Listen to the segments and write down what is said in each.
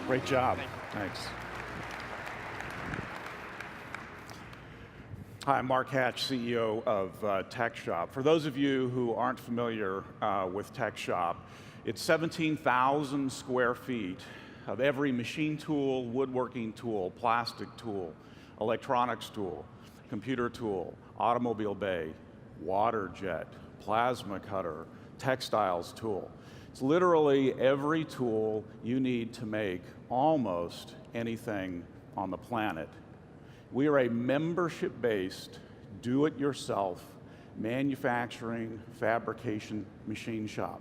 Great job. Thanks. Hi, I'm Mark Hatch, CEO of TechShop. For those of you who aren't familiar with TechShop, it's 17,000 square feet of every machine tool, woodworking tool, plastic tool, electronics tool, computer tool, automobile bay, water jet, plasma cutter, textiles tool. It's literally every tool you need to make almost anything on the planet. We are a membership-based, do-it-yourself manufacturing, fabrication machine shop.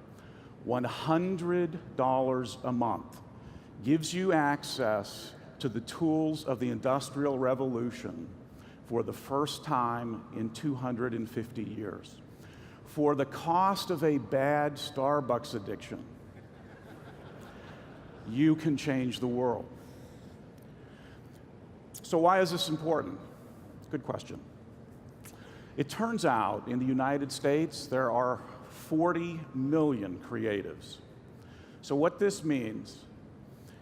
$100 a month gives you access to the tools of the Industrial Revolution for the first time in 250 years. For the cost of a bad Starbucks addiction, you can change the world. So why is this important? Good question. It turns out in the United States there are 40 million creatives. So what this means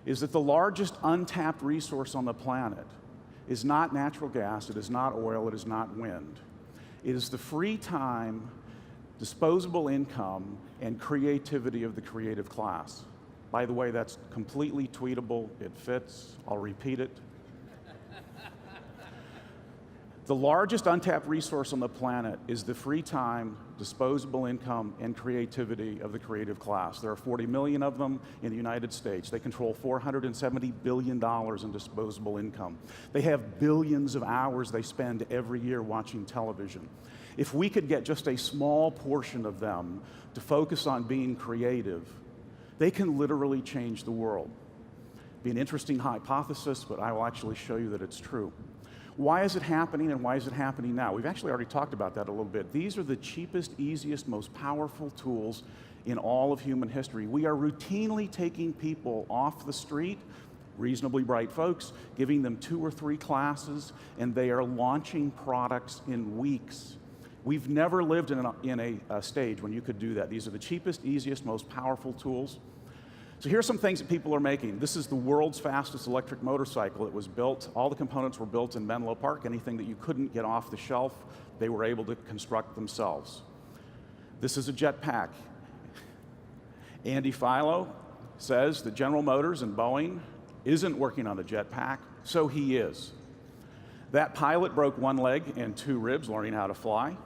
is that the largest untapped resource on the planet is not natural gas, it is not oil, it is not wind. It is the free time, disposable income, and creativity of the creative class. By the way, that's completely tweetable, it fits, I'll repeat it. The largest untapped resource on the planet is the free time, disposable income, and creativity of the creative class. There are 40 million of them in the United States. They control $470 billion in disposable income. They have billions of hours they spend every year watching television. If we could get just a small portion of them to focus on being creative, they can literally change the world. It'd be an interesting hypothesis, but I will actually show you that it's true. Why is it happening, and why is it happening now? We've actually already talked about that a little bit. These are the cheapest, easiest, most powerful tools in all of human history. We are routinely taking people off the street, reasonably bright folks, giving them 2 or 3 classes, and they are launching products in weeks. We've never lived in a stage when you could do that. These are the cheapest, easiest, most powerful tools. So here's some things that people are making. This is the world's fastest electric motorcycle. It was built, all the components were built in Menlo Park. Anything that you couldn't get off the shelf, they were able to construct themselves. This is a jetpack. Andy Philo says that General Motors and Boeing isn't working on a jetpack, so he is. That pilot broke 1 leg and 2 ribs learning how to fly.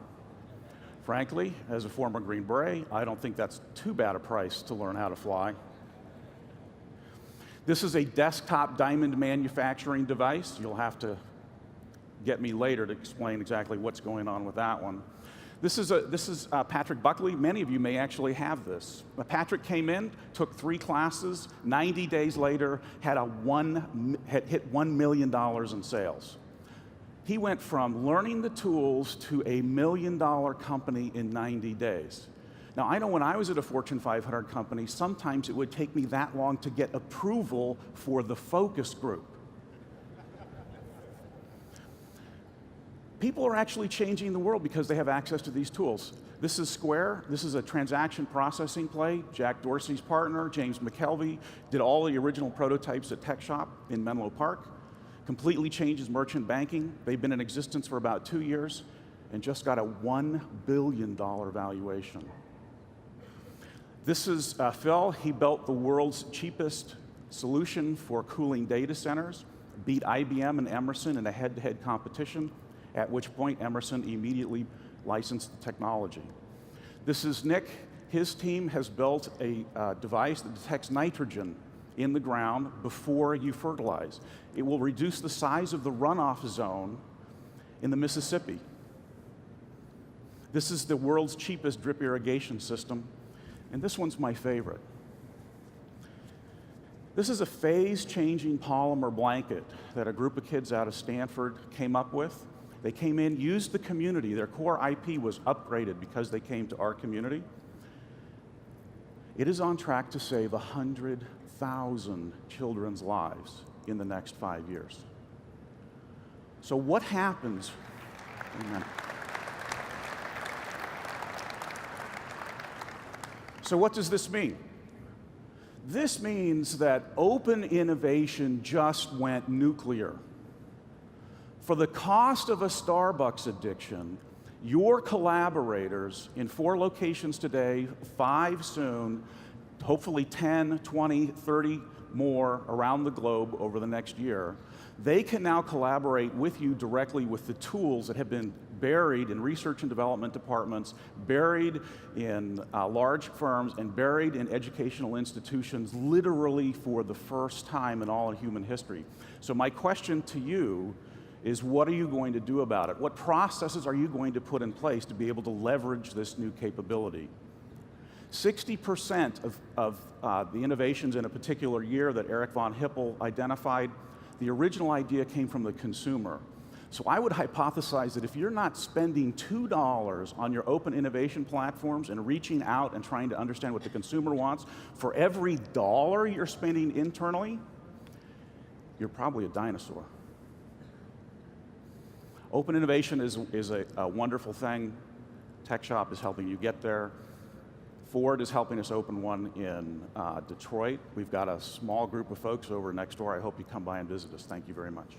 Frankly, as a former Green Beret, I don't think that's too bad a price to learn how to fly. This is a desktop diamond manufacturing device. You'll have to get me later to explain exactly what's going on with that one. This is Patrick Buckley. Many of you may actually have this. Patrick came in, took 3 classes, 90 days later had hit $1 million in sales. He went from learning the tools to a $1 million company in 90 days. Now, I know when I was at a Fortune 500 company, sometimes it would take me that long to get approval for the focus group. People are actually changing the world because they have access to these tools. This is Square. This is a transaction processing play. Jack Dorsey's partner, James McKelvey, did all the original prototypes at TechShop in Menlo Park. Completely changes merchant banking. They've been in existence for about 2 years and just got a $1 billion valuation. This is Phil. He built the world's cheapest solution for cooling data centers, beat IBM and Emerson in a head-to-head competition, at which point Emerson immediately licensed the technology. This is Nick. His team has built a device that detects nitrogen in the ground before you fertilize. It will reduce the size of the runoff zone in the Mississippi. This is the world's cheapest drip irrigation system. And this one's my favorite. This is a phase-changing polymer blanket that a group of kids out of Stanford came up with. They came in, used the community. Their core IP was upgraded because they came to our community. It is on track to save 100,000 children's lives in the next 5 years. So what happens? So what does this mean? This means that open innovation just went nuclear. For the cost of a Starbucks addiction, your collaborators in 4 locations today, 5 soon, hopefully 10, 20, 30 more around the globe over the next year, they can now collaborate with you directly with the tools that have been buried in research and development departments, buried in large firms, and buried in educational institutions literally for the first time in all of human history. So my question to you is, what are you going to do about it? What processes are you going to put in place to be able to leverage this new capability? 60% of the innovations in a particular year that Eric von Hippel identified, the original idea came from the consumer. So I would hypothesize that if you're not spending $2 on your open innovation platforms and reaching out and trying to understand what the consumer wants, for every dollar you're spending internally, you're probably a dinosaur. Open innovation is a wonderful thing. TechShop is helping you get there. Ford is helping us open one in Detroit. We've got a small group of folks over next door. I hope you come by and visit us. Thank you very much.